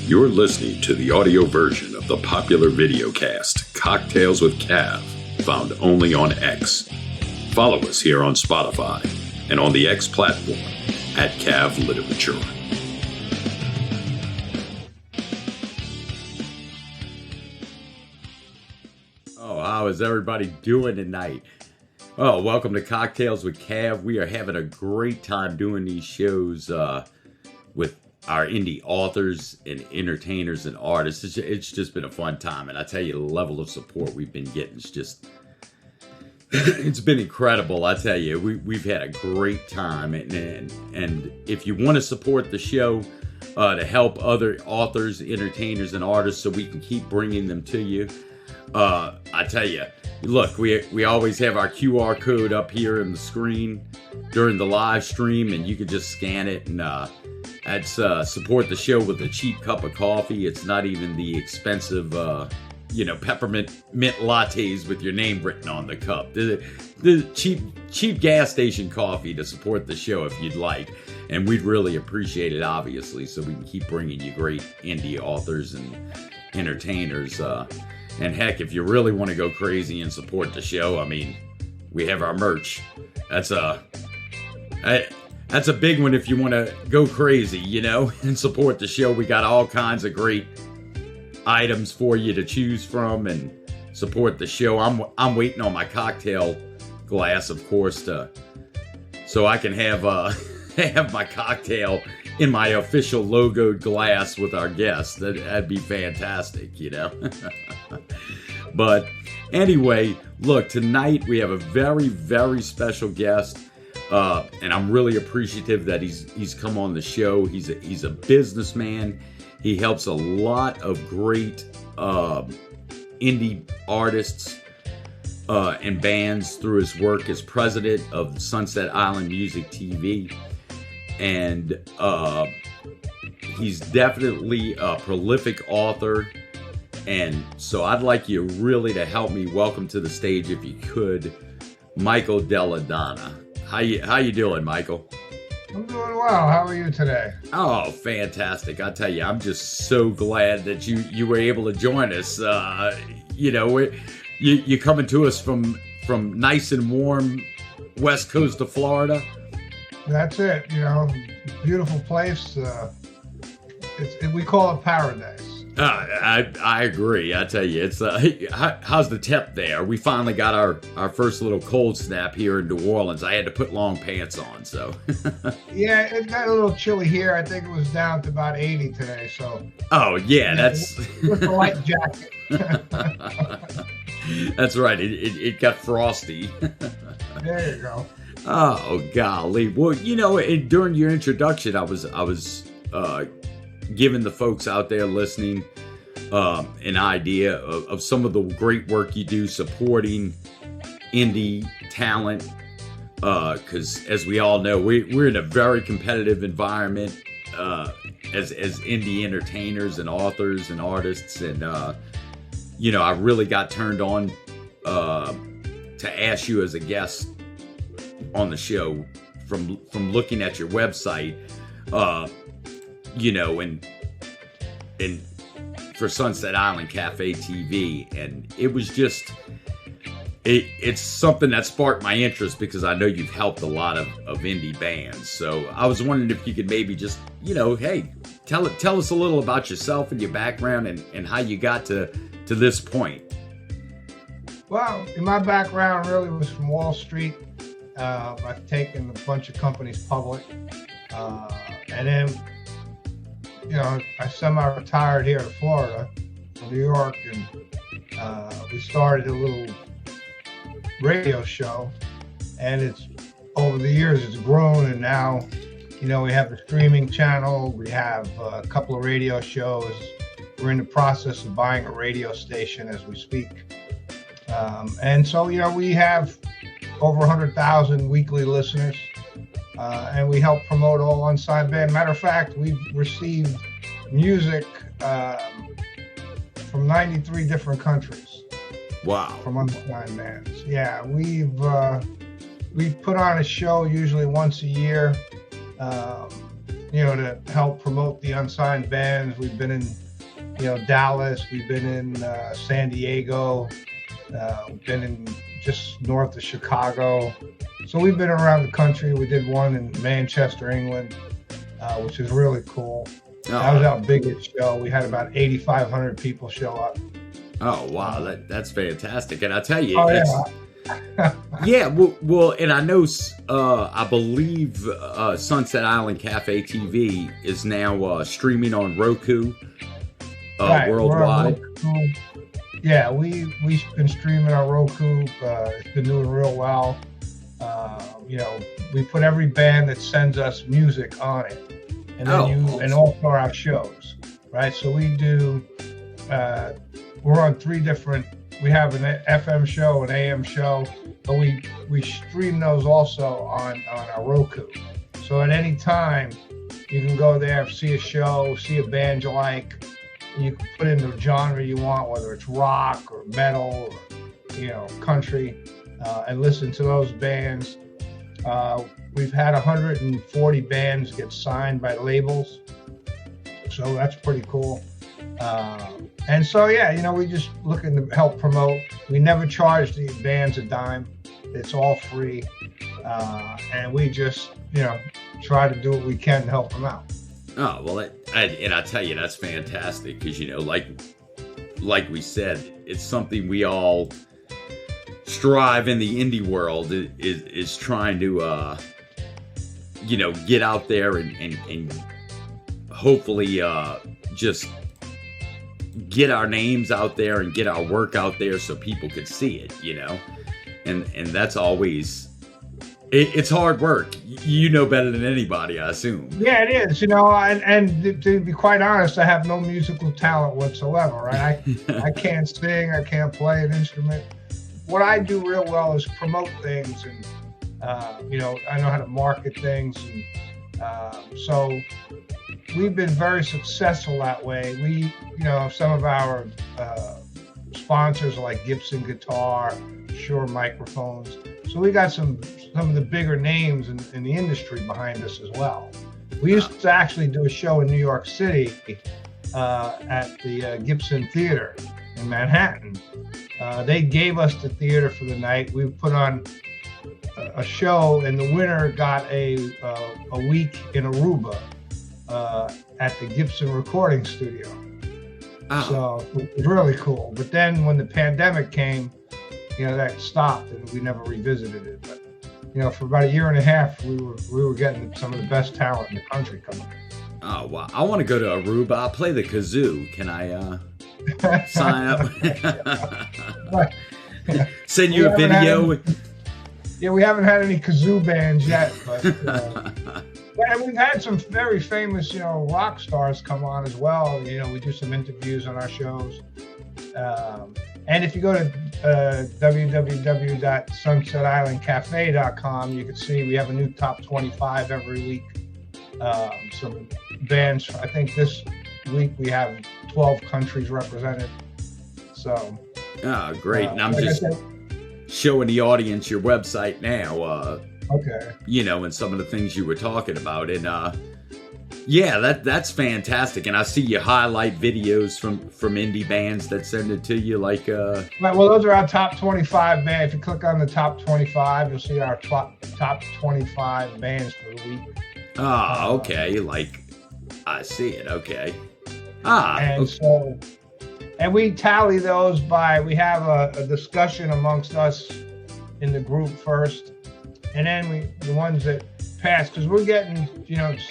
You're listening to the audio version of the popular videocast Cocktails with Cav, found only on X. Follow us here on Spotify and on the X platform at Cav Literature. Oh, how is everybody doing tonight? Oh, welcome to Cocktails with Cav. We are having a great time doing these shows with our indie authors and entertainers and artists. It's just been a fun time, and I tell you, the level of support we've been getting is just, it's been incredible. I tell you, we've had a great time, and if you want to support the show to help other authors, entertainers, and artists so we can keep bringing them to you, I tell you, look, we always have our QR code up here on the screen during the live stream, and you can just scan it and that's support the show with a cheap cup of coffee. It's not even the expensive, peppermint mint lattes with your name written on the cup. The cheap gas station coffee to support the show if you'd like, and we'd really appreciate it, obviously, so we can keep bringing you great indie authors and entertainers. And heck, if you really want to go crazy and support the show, I mean, we have our merch. That's a big one if you want to go crazy, and support the show. We got all kinds of great items for you to choose from and support the show. I'm waiting on my cocktail glass, of course, so I can have have my cocktail in my official logoed glass with our guests. That'd be fantastic, But anyway, look, tonight we have a very, very special guest, and I'm really appreciative that he's come on the show. He's a businessman. He helps a lot of great indie artists and bands through his work as president of Sunset Island Music TV. And he's definitely a prolific author. And so I'd like you really to help me welcome to the stage, if you could, Michael Della, Donna. How you doing, Michael? I'm doing well. How are you today? Oh, fantastic. I tell you, I'm just so glad that you were able to join us. You're coming to us from nice and warm west coast of Florida. That's it. Beautiful place. We call it paradise. I agree. I tell you, it's how's the temp there? We finally got our first little cold snap here in New Orleans. I had to put long pants on, so. Yeah, it got a little chilly here. I think it was down to about 80 today. So. Oh yeah, that's with a light jacket. That's right. It got frosty. There you go. Oh golly. Well, during your introduction, I was giving the folks out there listening an idea of some of the great work you do supporting indie talent, because as we all know, we're in a very competitive environment as indie entertainers and authors and artists, and I really got turned on to ask you as a guest on the show from looking at your website, and for Sunset Island Cafe TV, and it was just it's something that sparked my interest because I know you've helped a lot of indie bands. So I was wondering if you could maybe just hey, tell us a little about yourself and your background and how you got to this point. Well, my background really was from Wall Street. I've taken a bunch of companies public, and then I semi-retired here in Florida, New York, and we started a little radio show, and it's over the years it's grown, and now we have a streaming channel, we have a couple of radio shows, we're in the process of buying a radio station as we speak, and so we have over 100,000 weekly listeners. And we help promote all unsigned band. Matter of fact, we've received music from 93 different countries. Wow. From unsigned bands. Yeah, we've put on a show usually once a year. to help promote the unsigned bands. We've been in, Dallas. We've been in San Diego. We've been in just north of Chicago. So we've been around the country. We did one in Manchester, England, which is really cool. That was our biggest show. We had about 8,500 people show up. Oh, wow. That's fantastic. And I tell you, Yeah, well, and I know, I believe Sunset Island Cafe TV is now streaming on Roku right, worldwide. Roku. Yeah, we've been streaming on Roku. It's been doing real well. We put every band that sends us music on it, and then and also our shows, right? So we do. We're on 3 different. We have an FM show, an AM show, but we stream those also on our Roku. So at any time, you can go there, see a show, see a band you like. You can put in the genre you want, whether it's rock or metal or country, and listen to those bands. We've had 140 bands get signed by labels, so that's pretty cool. And so, we just looking to help promote. We never charge the bands a dime. It's all free. And we just, try to do what we can to help them out. Oh, well, and I tell you, that's fantastic because, like we said, it's something we all strive in the indie world is trying to, get out there and hopefully just get our names out there and get our work out there so people could see it, and that's always, it's hard work. You know better than anybody, I assume. Yeah, it is, and to be quite honest, I have no musical talent whatsoever, right? I can't sing, I can't play an instrument. What I do real well is promote things, and I know how to market things, and so we've been very successful that way. We, some of our sponsors are like Gibson Guitar, Shure Microphones. So we got some of the bigger names in the industry behind us as well. We used to actually do a show in New York City at the Gibson Theater in Manhattan. They gave us the theater for the night. We put on a show, and the winner got a week in Aruba at the Gibson recording studio. So it was really cool. But then when the pandemic came, that stopped, and we never revisited it. But for about a year and a half, we were getting some of the best talent in the country coming. Oh wow! I want to go to Aruba. I'll play the kazoo. Can I sign up? Send you a video. We haven't had any kazoo bands yet, but and we've had some very famous, rock stars come on as well. We do some interviews on our shows. And if you go to www.sunsetilandcafe.com, you can see we have a new top 25 every week. Some bands, I think this week we have 12 countries represented. So. Oh, great. And I'm just showing the audience your website now. Okay. And some of the things you were talking about. And that's fantastic. And I see you highlight videos from indie bands that send it to you, like Right, well, those are our top 25 bands. If you click on the top 25, you'll see our top 25 bands for the week. Okay. I see it. Okay. And we tally those by, we have a discussion amongst us in the group first, and then the ones that pass, because we're getting,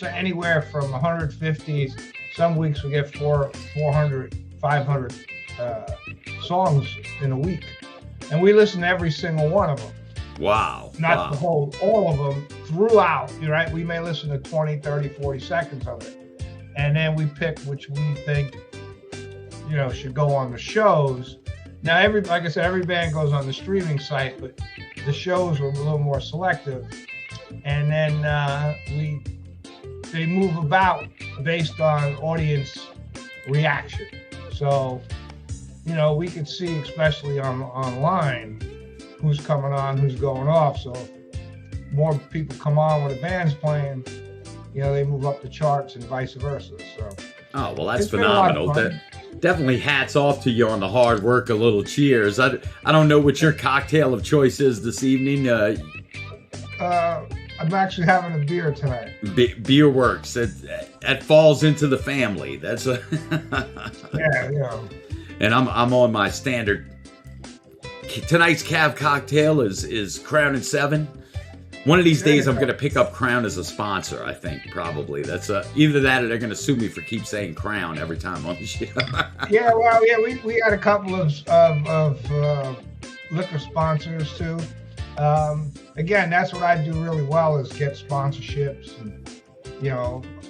anywhere from 150, some weeks we get 400, 500 songs in a week. And we listen to every single one of them. Wow. Not the whole, all of them throughout, right? We may listen to 20, 30, 40 seconds of it. And then we pick which we think, should go on the shows. Now, like I said, every band goes on the streaming site, but the shows were a little more selective. And then they move about based on audience reaction. So, we could see, especially online, who's coming on, who's going off. So if more people come on when the band's playing, they move up the charts and vice versa. So, Oh, well, that's it's been a lot phenomenal. of fun. Definitely hats off to you on the hard work. A little cheers. I don't know what your cocktail of choice is this evening. I'm actually having a beer tonight. Beer works. It falls into the family. That's a Yeah. And I'm on my standard. Tonight's Cav cocktail is Crown and 7. One of these days, I'm going to pick up Crown as a sponsor, I think, probably. That's either that or they're going to sue me for keep saying Crown every time on the show. Yeah, we had a couple of liquor sponsors, too. Again, that's what I do really well is get sponsorships. And,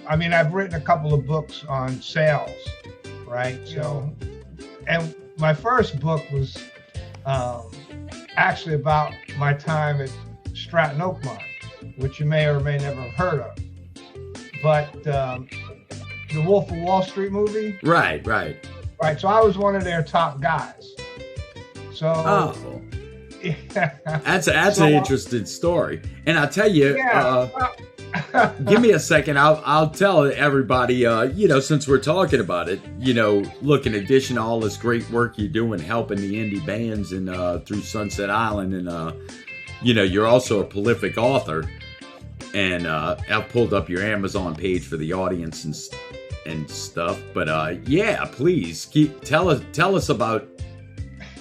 I've written a couple of books on sales, right? So, and my first book was actually about my time at Stratton Oakmont, which you may or may never have heard of. But the Wolf of Wall Street movie. Right. So I was one of their top guys. So. That's an interesting story. And I'll tell you, give me a second. I'll tell everybody, since we're talking about it, look, in addition to all this great work you're doing, helping the indie bands and through Sunset Island, and you're also a prolific author. And I've pulled up your Amazon page for the audience and stuff. But please tell us about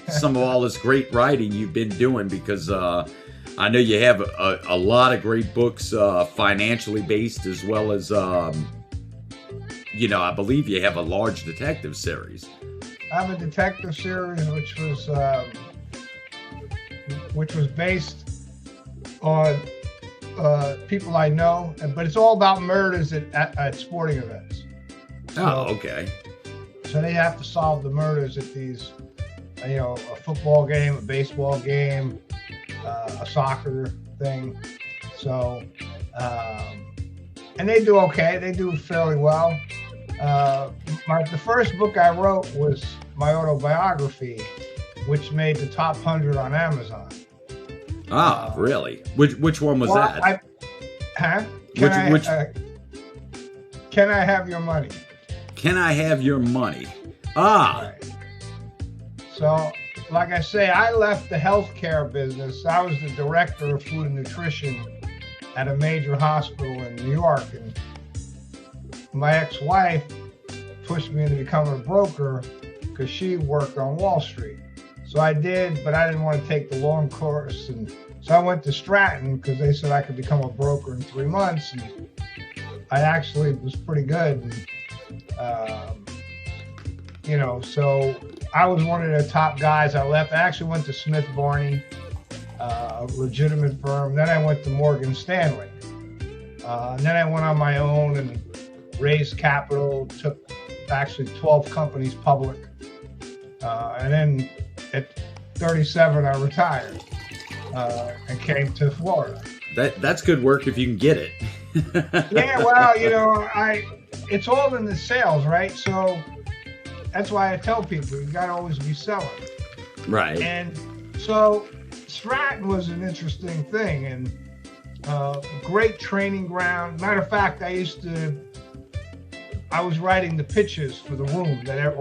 some of all this great writing you've been doing, because I know you have a lot of great books, financially based, as well as I believe you have a large detective series. I have a detective series which was based on people I know, but it's all about murders at sporting events. Okay. So they have to solve the murders at these, a football game, a baseball game, a soccer thing. So, and they do okay. They do fairly well. The first book I wrote was my autobiography, which made the top 100 on Amazon. Really? Which one was that? Can I have your money? Can I have your money? Right. So, like I say, I left the healthcare business. I was the director of food and nutrition at a major hospital in New York, and my ex-wife pushed me into becoming a broker because she worked on Wall Street. So I did, but I didn't want to take the long course, and so I went to Stratton because they said I could become a broker in 3 months, and I actually was pretty good. And, so I was one of the top guys. I left. I actually went to Smith Barney, a legitimate firm. Then I went to Morgan Stanley. And then I went on my own and raised capital, took actually 12 companies public. And then at 37, I retired and came to Florida. That's good work if you can get it. Yeah, well, it's all in the sales, right? So that's why I tell people you got to always be selling. Right. And so Stratton was an interesting thing, and great training ground. Matter of fact, I was writing the pitches for the room that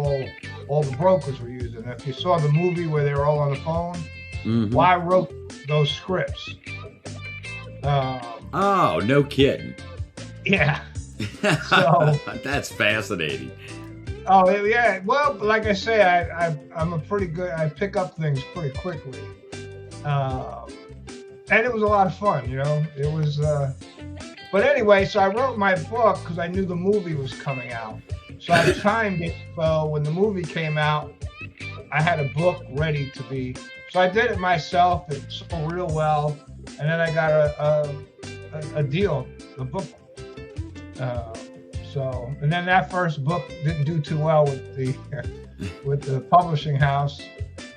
all the brokers were using. If you saw the movie where they were all on the phone, well, I wrote those scripts. Oh, no kidding. Yeah. So that's fascinating. Oh yeah. Well, like I say, I'm a pretty good. I pick up things pretty quickly, and it was a lot of fun. It was. But anyway, so I wrote my book because I knew the movie was coming out. So I timed it. So when the movie came out, I had a book ready to be. So I did it myself. It sold real well, and then I got a deal, a book. And then that first book didn't do too well with the publishing house.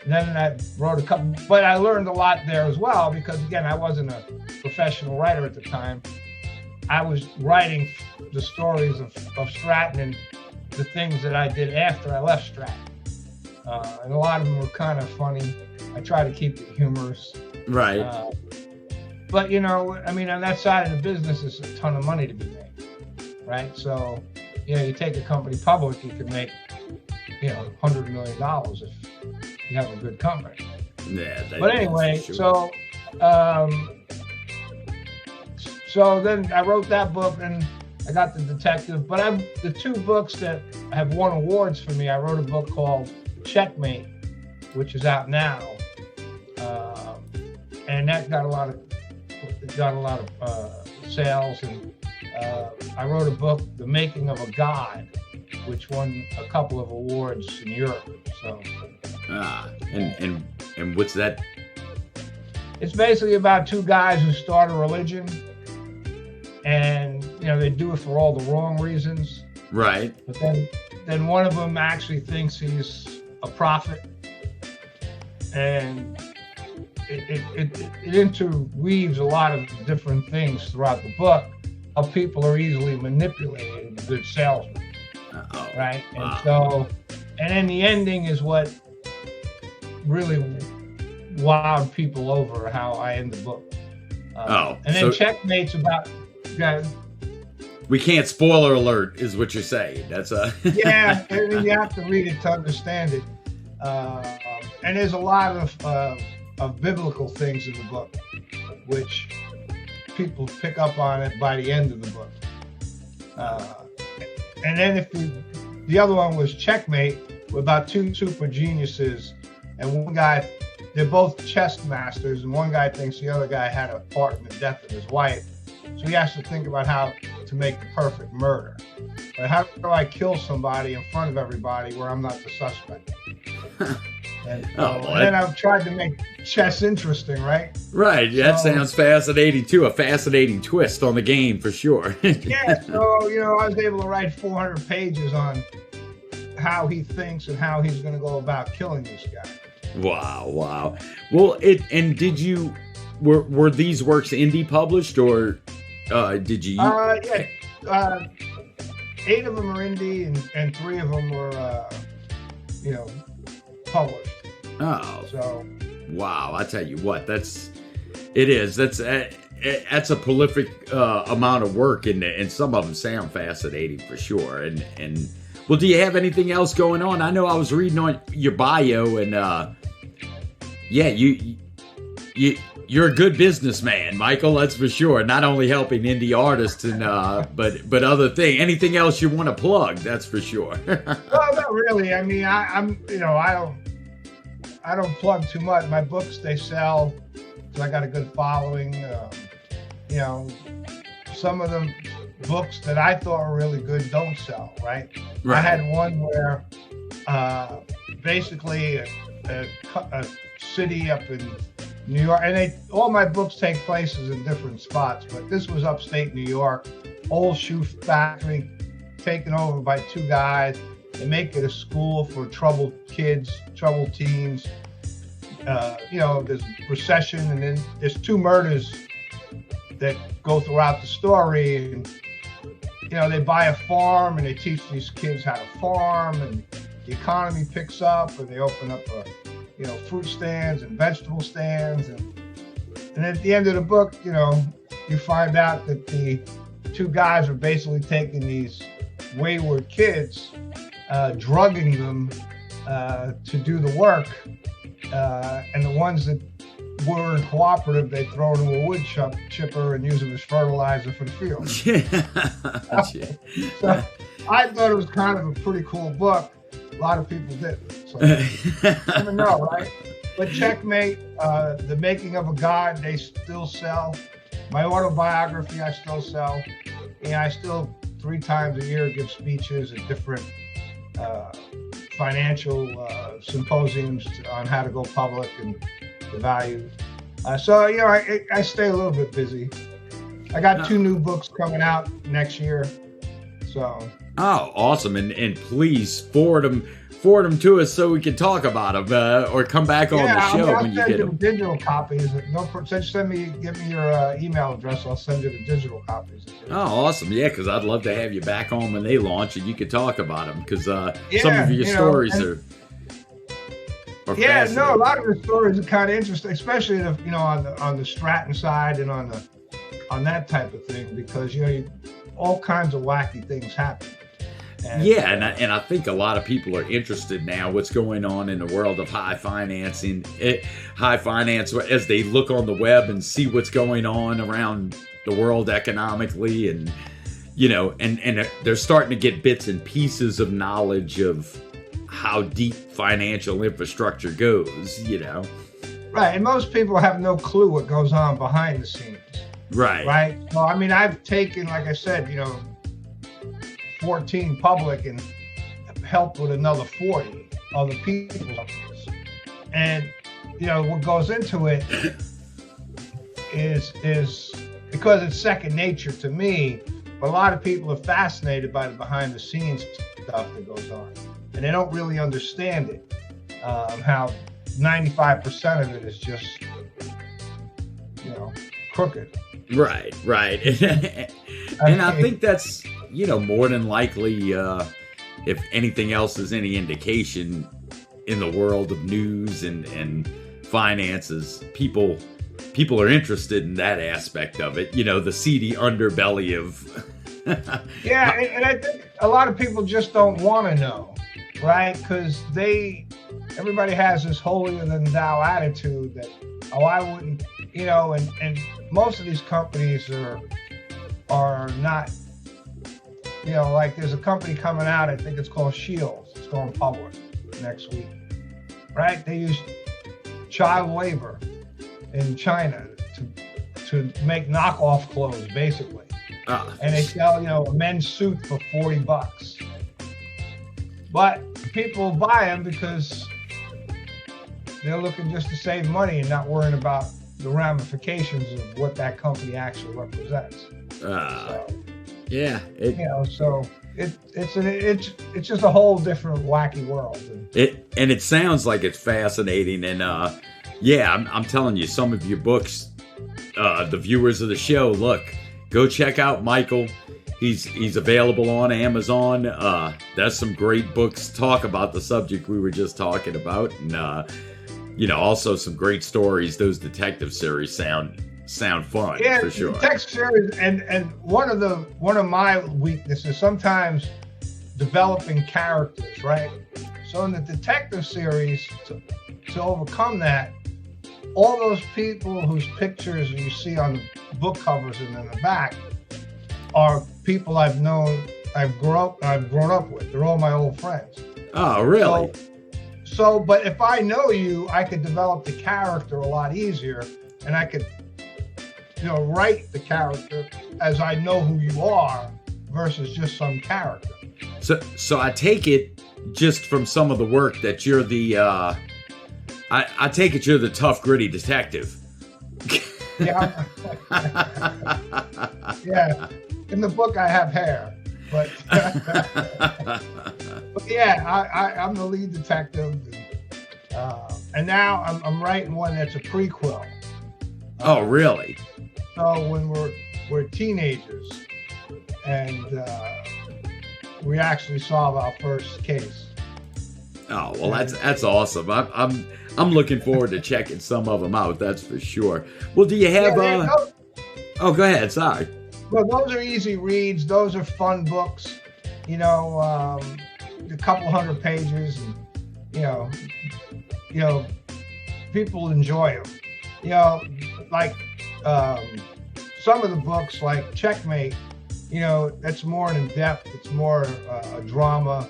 And then I wrote a couple, but I learned a lot there as well because again, I wasn't a professional writer at the time. I was writing the stories of Stratton and the things that I did after I left Stratton. And a lot of them were kind of funny. I try to keep it humorous. Right. But on that side of the business, there's a ton of money to be made. right? So, you take a company public, you can make, $100 million if you have a good company. Yeah. But anyway, sure. so then I wrote that book, and I got the detective. But the two books that have won awards for me, I wrote a book called Checkmate, which is out now, and that got a lot of sales. And I wrote a book, The Making of a God, which won a couple of awards in Europe. So. And what's that? It's basically about two guys who start a religion, and they do it for all the wrong reasons. Right. But then one of them actually thinks he's a prophet, and it interweaves a lot of different things throughout the book. How people are easily manipulated in good salesmen. Uh-oh. Right. Wow. And then the ending is what really wowed people over, how I end the book. And then Checkmate's about. We can't, spoiler alert is what you're saying. That's Yeah, I mean, you have to read it to understand it. And there's a lot of biblical things in the book, which people pick up on it by the end of the book. And then the other one was Checkmate, about two super geniuses, and one guy, they're both chess masters, and one guy thinks the other guy had a part in the death of his wife. So he has to think about how to make the perfect murder. But how do I kill somebody in front of everybody where I'm not the suspect? And then I've tried to make chess interesting, right? Right. That sounds fascinating too. A fascinating twist on the game for sure. Yeah. So, I was able to write 400 pages on how he thinks and how he's going to go about killing this guy. Wow. Well, were these works indie published, or did you? Yeah. 8 of them are indie, and 3 of them were, published. Oh. So. Wow. I tell you what, that's a prolific amount of work, and some of them sound fascinating for sure. And well, do you have anything else going on? I know I was reading on your bio, and yeah, you're a good businessman, Michael. That's for sure. Not only helping indie artists, and but other thing. Anything else you want to plug? That's for sure. Well, not really. I mean, I don't plug too much. My books, they sell, so I got a good following. Some of them books that I thought were really good don't sell, right? I had one where basically a city up in New York, and all my books take places in different spots, but this was upstate New York, old shoe factory taken over by 2 guys. They make it a school for troubled kids, troubled teens. There's recession, and then there's 2 murders that go throughout the story. And, they buy a farm, and they teach these kids how to farm, and the economy picks up, and they open up fruit stands and vegetable stands. And at the end of the book, you find out that the 2 guys are basically taking these wayward kids, drugging them to do the work, and the ones that weren't cooperative, they throw them in a wood chipper and use them as fertilizer for the field. So I thought it was kind of a pretty cool book. A lot of people didn't. So you never know, right? But Checkmate, The Making of a God, they still sell. My autobiography, I still sell. And I still 3 times a year give speeches at different financial symposiums on how to go public and the value. So I stay a little bit busy. I got 2 new books coming out next year. So. Oh, awesome! And please forward them to us so we can talk about them, or come back on the show when you get them. Digital copies. Give me your email address. I'll send you the digital copies. Oh, awesome! Yeah, because I'd love to have you back on when they launch, and you could talk about them, because some of your stories are yeah, no, a lot of the stories are kind of interesting, especially on the Stratton side and on that type of thing, because all kinds of wacky things happen. Yeah, and I think a lot of people are interested now what's going on in the world of high finance as they look on the web and see what's going on around the world economically, and and they're starting to get bits and pieces of knowledge of how deep financial infrastructure goes. Right, and most people have no clue what goes on behind the scenes. Right. Well, I mean, I've taken, like I said, 14 public and helped with another 40 other people's companies. And what goes into it is because it's second nature to me, but a lot of people are fascinated by the behind the scenes stuff that goes on, and they don't really understand it. How 95% of it is just crooked. Right. And I think that's more than likely, if anything else is any indication in the world of news and finances, people are interested in that aspect of it, the seedy underbelly of yeah, and I think a lot of people just don't want to know, right? Because everybody has this holier than thou attitude that, I wouldn't, and most of these companies are not, like there's a company coming out, I think it's called Shields. It's going public next week, right? They use child labor in China to make knockoff clothes, basically. And they sell, a men's suit for $40. But people buy them because they're looking just to save money and not worrying about the ramifications of what that company actually represents. Yeah. So it's just a whole different wacky world. And it sounds like it's fascinating. And I'm telling you, some of your books, the viewers of the show, look, go check out Michael. He's available on Amazon. There's some great books talk about the subject we were just talking about, and also some great stories. Those detective series sound fun, for sure. Detective series, and one of my weaknesses sometimes developing characters, right? So in the detective series, to overcome that, all those people whose pictures you see on the book covers and in the back are people I've known, I've grown up with. They're all my old friends. Oh, really? So, but if I know you, I could develop the character a lot easier, and I could, write the character as I know who you are versus just some character. So I take it just from some of the work that you're the, I take it you're the tough, gritty detective. Yeah. Yeah. In the book, I have hair, but yeah, I'm the lead detective, and now I'm writing one that's a prequel. Oh, really? So when we're teenagers, and we actually solve our first case. Oh, well, that's awesome. I'm looking forward to checking some of them out. That's for sure. Well, do you have Oh, go ahead. Sorry. Well, those are easy reads. Those are fun books. A couple hundred pages, and people enjoy them. Like some of the books, like Checkmate. That's more in depth. It's more a drama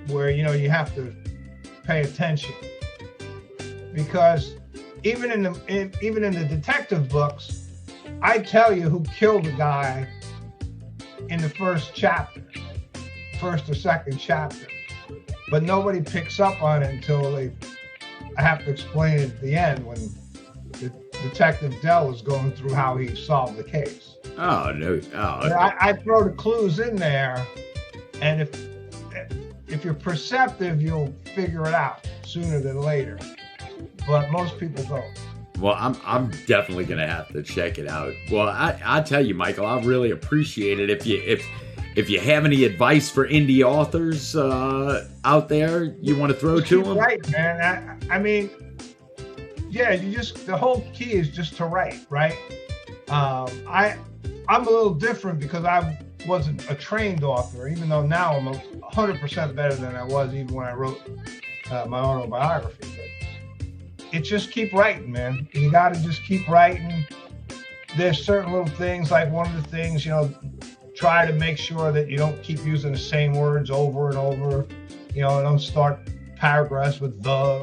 where you have to pay attention, because even in the detective books, I tell you who killed the guy in the first or second chapter, but nobody picks up on it until I have to explain it at the end when the detective Della is going through how he solved the case. Oh, no. Oh. I throw the clues in there, and if you're perceptive, you'll figure it out sooner than later. But most people don't. Well, I'm definitely gonna have to check it out. Well, I tell you, Michael, I really appreciate it. If you have any advice for indie authors out there, you want to throw to them? Right, man. I mean, yeah. The whole key is just to write, right? I I'm a little different because I wasn't a trained author, even though now I'm 100% better than I was even when I wrote my autobiography. But it's just keep writing, man. You got to just keep writing. There's certain little things, like one of the things, try to make sure that you don't keep using the same words over and over. Don't start paragraphs with the,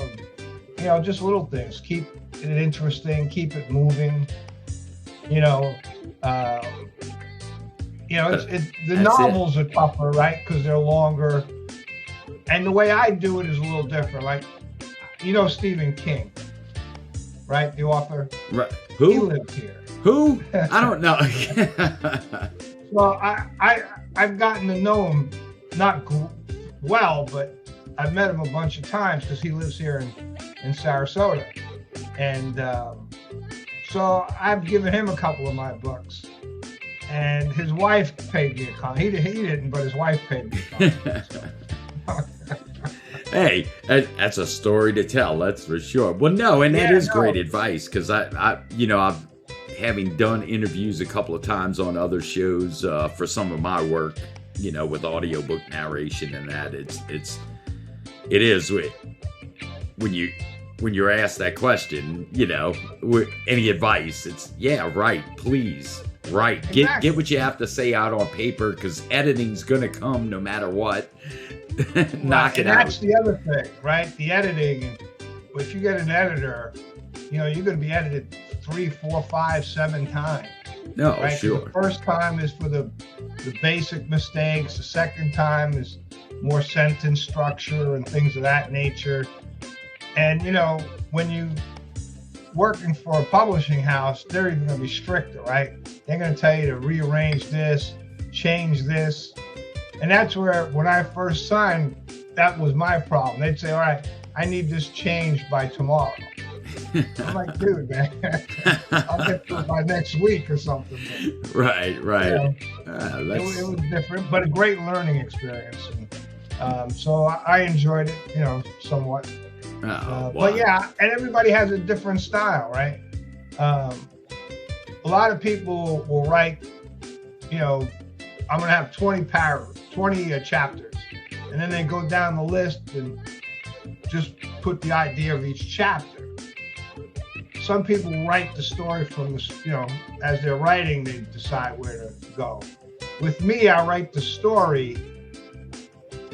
just little things. Keep it interesting, keep it moving. The novels are tougher, right? Because they're longer. And the way I do it is a little different. Like, Stephen King, right? The author. Right. Who? He lives here. Who? I don't know. Well, I've gotten to know him, not well, but I've met him a bunch of times because he lives here in Sarasota. And so I've given him a couple of my books. And his wife paid me a con. He didn't, but his wife paid me a con. Hey, that's a story to tell, that's for sure. Well, no, and that is great advice, because I've having done interviews a couple of times on other shows for some of my work, with audiobook narration and that, it is when you're asked that question, any advice, it's right, please. Right. Exactly. Get what you have to say out on paper, because editing's going to come no matter what. Knock it out. That's the other thing, right? The editing. And if you get an editor, you're going to be edited 3, 4, 5, 7 times. No, right? sure. The first time is for the basic mistakes. The second time is more sentence structure and things of that nature. And, when you working for a publishing house, they're even going to be stricter, right? They're going to tell you to rearrange this, change this. And that's where, when I first signed, that was my problem. They'd say, all right, I need this changed by tomorrow. I'm like, dude, man, I'll get to it by next week or something. Right. It was different, but a great learning experience. And, so I enjoyed it, somewhat. Wow. But yeah, and everybody has a different style, right? A lot of people will write, I'm going to have 20 chapters. And then they go down the list and just put the idea of each chapter. Some people write the story from as they're writing, they decide where to go. With me, I write the story,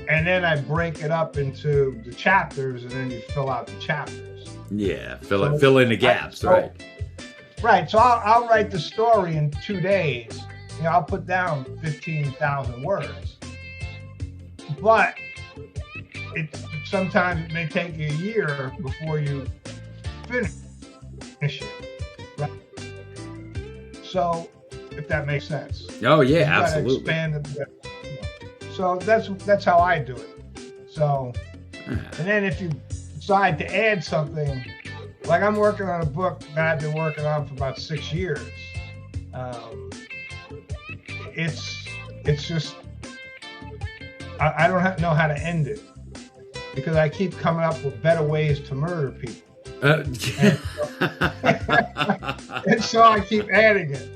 and then I break it up into the chapters, and then you fill out the chapters. Yeah, fill in the gaps, right? Right. So I'll write the story in 2 days. I'll put down 15,000 words. But sometimes it may take you a year before you finish it. Right? So, if that makes sense. Oh yeah, absolutely. Expand it. So that's how I do it. So, and then if you decide to add something, like I'm working on a book that I've been working on for about 6 years. It's just I don't know how to end it, because I keep coming up with better ways to murder people. And so I keep adding it.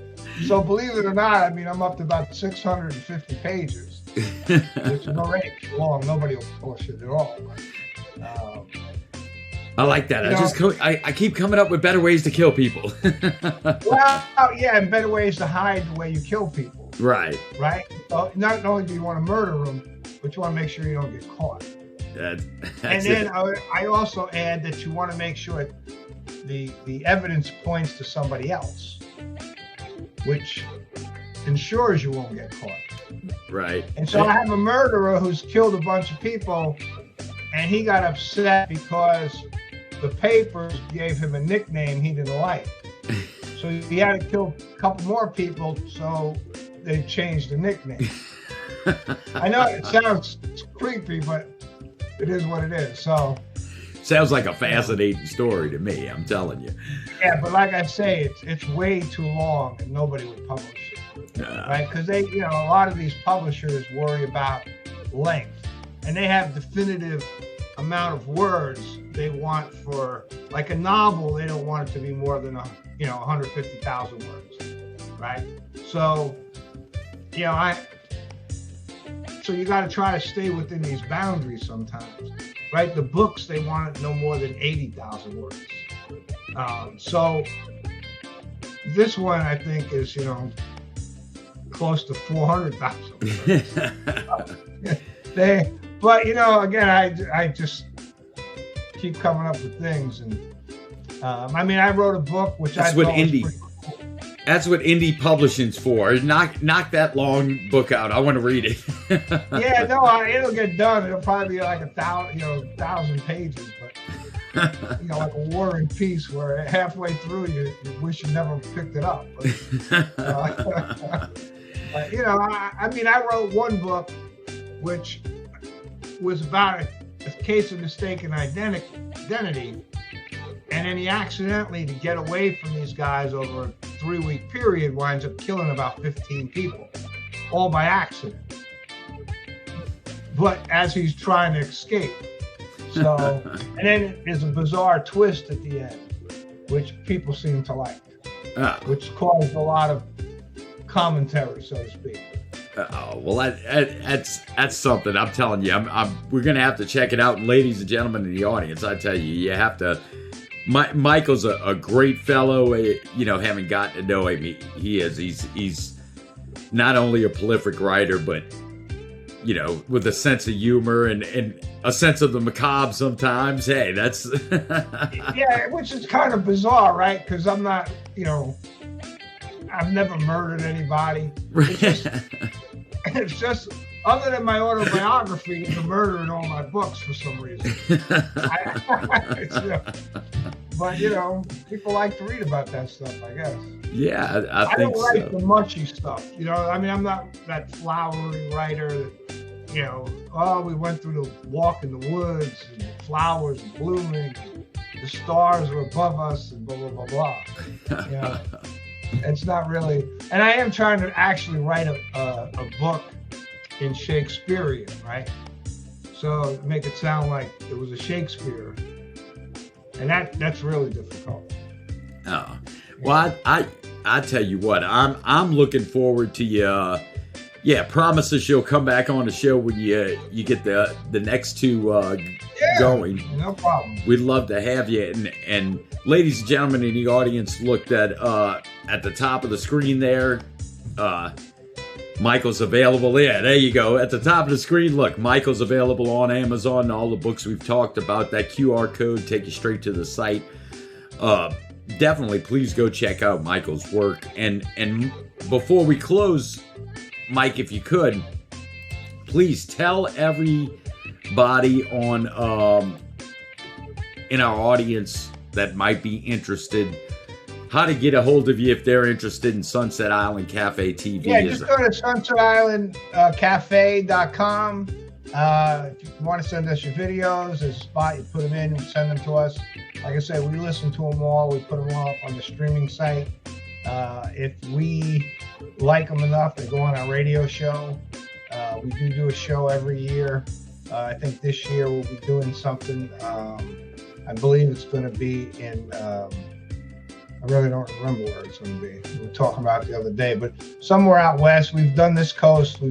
So believe it or not, I'm up to about 650 pages, which is already long. Nobody will push it at all. I like that. I keep coming up with better ways to kill people. Well, yeah, and better ways to hide the way you kill people. Right. Right. So not only do you want to murder them, but you want to make sure you don't get caught. That's and then I also add that you want to make sure the evidence points to somebody else, which ensures you won't get caught. Right. And so I have a murderer who's killed a bunch of people, and he got upset because the papers gave him a nickname he didn't like. So he had to kill a couple more people, so they changed the nickname. I know it sounds creepy, but it is what it is. So sounds like a fascinating story to me, I'm telling you. Yeah, but like I say, it's way too long, and nobody would publish it, right? Because a lot of these publishers worry about length, and they have definitive amount of words they want for, like a novel. They don't want it to be more than 150,000 words. right? So, you know, so you got to try to stay within these boundaries sometimes, right? The books, they want no more than 80,000 words. So this one, I think, is, close to 400,000 words. But, again, I just keep coming up with things. And I wrote a book, which That's I what thought was indie. pretty cool. That's what indie publishing's for. Knock that long book out. I want to read it. Yeah, no, it'll get done. It'll probably be like 1,000 pages, but like a War and Peace, where halfway through you wish you never picked it up. But, I wrote one book, which was about a case of mistaken identity. And then he accidentally, to get away from these guys over a 3-week period, winds up killing about 15 people, all by accident. But as he's trying to escape. So, and then there's a bizarre twist at the end, which people seem to like, which caused a lot of commentary, so to speak. Oh, well, that's something. I'm telling you, we're gonna have to check it out, and ladies and gentlemen in the audience, I tell you, you have to. Michael's a great fellow. Having gotten to know him, he is. He's not only a prolific writer, but with a sense of humor and a sense of the macabre sometimes. Hey, that's yeah, which is kind of bizarre, right? Because I'm not, I've never murdered anybody. It's just other than my autobiography, there's a murder in all my books for some reason. But people like to read about that stuff, I guess. Yeah, I think so. I don't like the mushy stuff. I'm not that flowery writer that, we went through the walk in the woods and the flowers are blooming, the stars are above us, and blah, blah, blah, blah. It's not really, and I am trying to actually write a book in Shakespearean, right? So make it sound like it was a Shakespeare, and that's really difficult. Oh, well, I tell you what, I'm looking forward to you. Yeah, promise us you'll come back on the show when you get the next two going. No problem. We'd love to have you. And ladies and gentlemen in the audience, looked at the top of the screen there. Michael's available. Yeah, there you go. At the top of the screen, look, Michael's available on Amazon. All the books we've talked about. That QR code take you straight to the site. Definitely, please go check out Michael's work. And before we close, Mike, if you could, please tell everybody on in our audience that might be interested how to get a hold of you if they're interested in Sunset Island Cafe TV. Yeah, just go to sunsetislancafé.com. If you want to send us your videos, there's a spot, you put them in and send them to us. Like I said, we listen to them all. We put them all up on the streaming site. If we like them enough, they go on our radio show. We do a show every year. I think this year we'll be doing something. I believe it's going to be in, I really don't remember where it's going to be. We were talking about it the other day, but somewhere out west. We've done this coast. We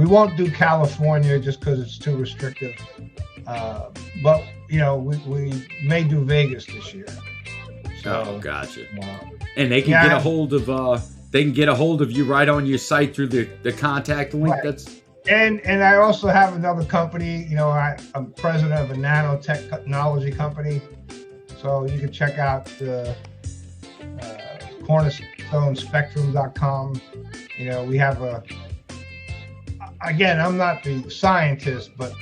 won't do California just because it's too restrictive. But, we may do Vegas this year. So, gotcha. And they can get a hold of you right on your site through the contact link. Right. That's and I also have another company. I'm president of a nanotechnology company, so you can check out the cornerstone-spectrum.com. We have again, I'm not the scientist, but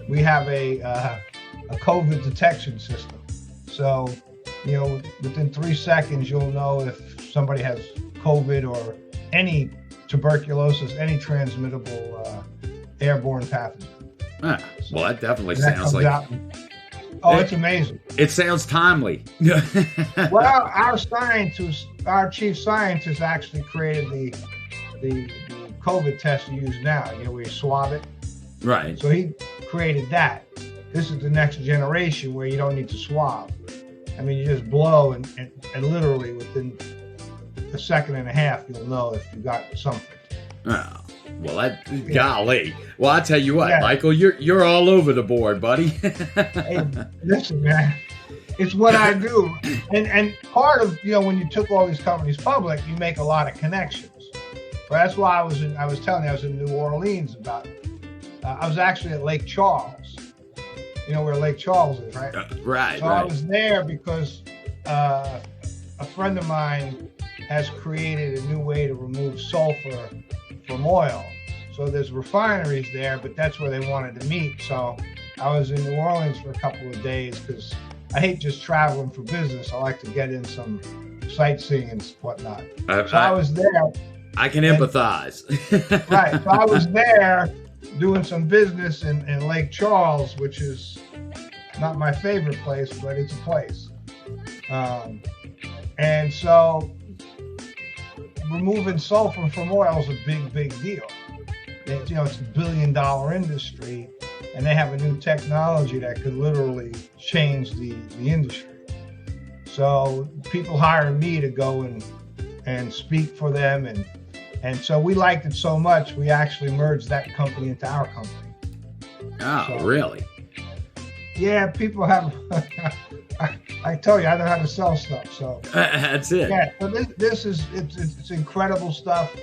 we have a COVID detection system. So within 3 seconds, you'll know if somebody has COVID or any tuberculosis, any transmittable airborne pathogen. Well, that definitely sounds like. It's amazing. It sounds timely. Well, our chief scientist actually created the COVID test you use now, where you swab it. Right. So he created that. This is the next generation where you don't need to swab. You just blow and literally within a second and a half, you'll know if you got something. Oh, well, golly. Well, I tell you what, Michael, you're all over the board, buddy. Hey, listen, man, it's what I do, and part of when you took all these companies public, you make a lot of connections. Well, that's why I was telling you I was in New Orleans about. I was actually at Lake Charles. You know where Lake Charles is, right? Right. So I was there because a friend of mine has created a new way to remove sulfur from oil. So there's refineries there, but that's where they wanted to meet. So I was in New Orleans for a couple of days because I hate just traveling for business. I like to get in some sightseeing and whatnot. So I was there. I can empathize. Right. So I was there doing some business in Lake Charles, which is not my favorite place, but it's a place. And so removing sulfur from oil is a big deal. It's a $1 billion industry, and they have a new technology that could literally change the industry. So people hire me to go and speak for them, and so we liked it so much, we actually merged that company into our company. Oh, so, really? Yeah, people have. I tell you, I know how to sell stuff. So that's it. Yeah. So this is it's incredible stuff.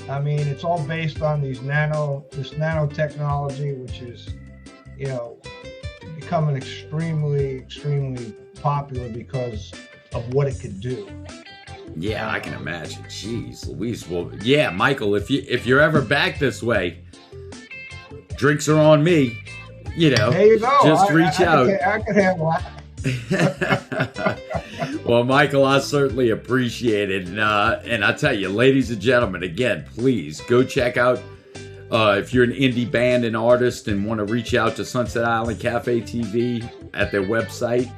I mean, it's all based on this nanotechnology, which is, becoming extremely popular because of what it could do. Yeah, I can imagine. Jeez, Louise. Well, yeah, Michael, if you're ever back this way, drinks are on me. There you go. Just reach out. I can handle that. Well, Michael, I certainly appreciate it. And I tell you, ladies and gentlemen, again, please go check out, if you're an indie band and artist and want to reach out to Sunset Island Cafe TV at their website,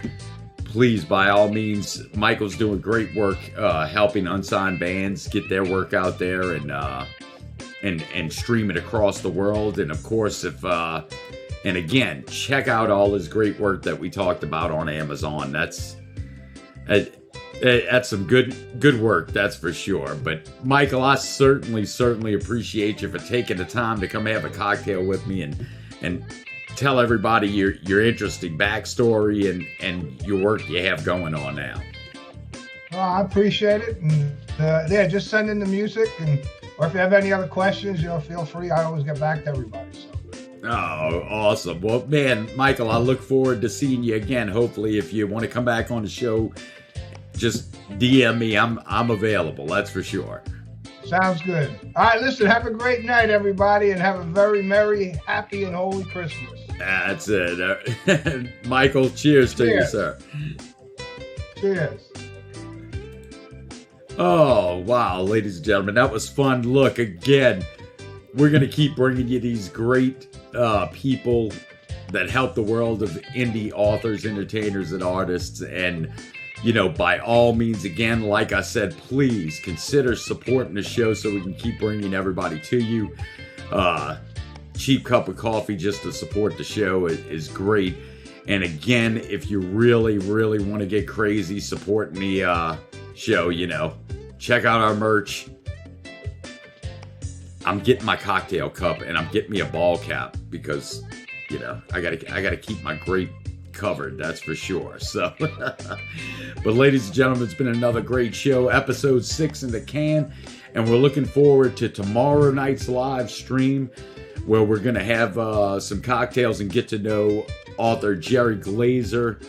please, by all means. Michael's doing great work helping unsigned bands get their work out there and stream it across the world. And of course, and again, check out all his great work that we talked about on Amazon. That's some good work, that's for sure. But Michael, I certainly appreciate you for taking the time to come have a cocktail with me and tell everybody your interesting backstory and your work you have going on now. Well, I appreciate it, and just send in the music, or if you have any other questions, feel free. I always get back to everybody. So. Oh, awesome. Well, man, Michael, I look forward to seeing you again. Hopefully, if you want to come back on the show, just DM me. I'm available. That's for sure. Sounds good. All right, listen, have a great night, everybody, and have a very merry, happy, and holy Christmas. That's it. Michael, cheers to you, sir. Cheers. Oh, wow, ladies and gentlemen, that was fun. Look, again, we're going to keep bringing you these great people that help the world of indie authors, entertainers, and artists. And, by all means, again, like I said, please consider supporting the show so we can keep bringing everybody to you. Cheap cup of coffee just to support the show is great. And again, if you really want to get crazy supporting the show, check out our merch. I'm getting my cocktail cup and I'm getting me a ball cap because, I gotta keep my grape covered, that's for sure. So, but ladies and gentlemen, it's been another great show, episode 6 in the can, and we're looking forward to tomorrow night's live stream where we're gonna have some cocktails and get to know author Jerry Glazer,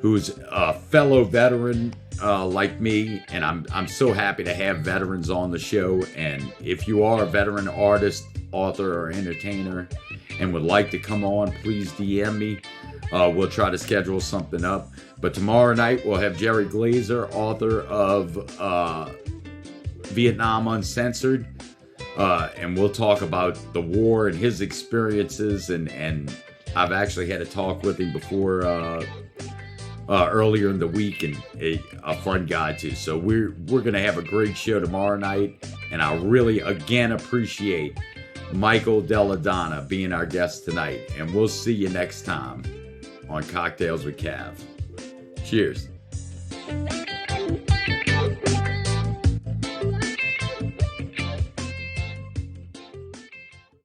who's a fellow veteran like me, and I'm so happy to have veterans on the show. And if you are a veteran artist, author, or entertainer and would like to come on, please DM me. We'll try to schedule something up. But tomorrow night we'll have Jerry Glazer, author of Vietnam Uncensored, and we'll talk about the war and his experiences. And I've actually had a talk with him before earlier in the week, and a fun guy too. So we're gonna have a great show tomorrow night, and I really again appreciate Michael Della being our guest tonight. And we'll see you next time on Cocktails with Cav. Cheers.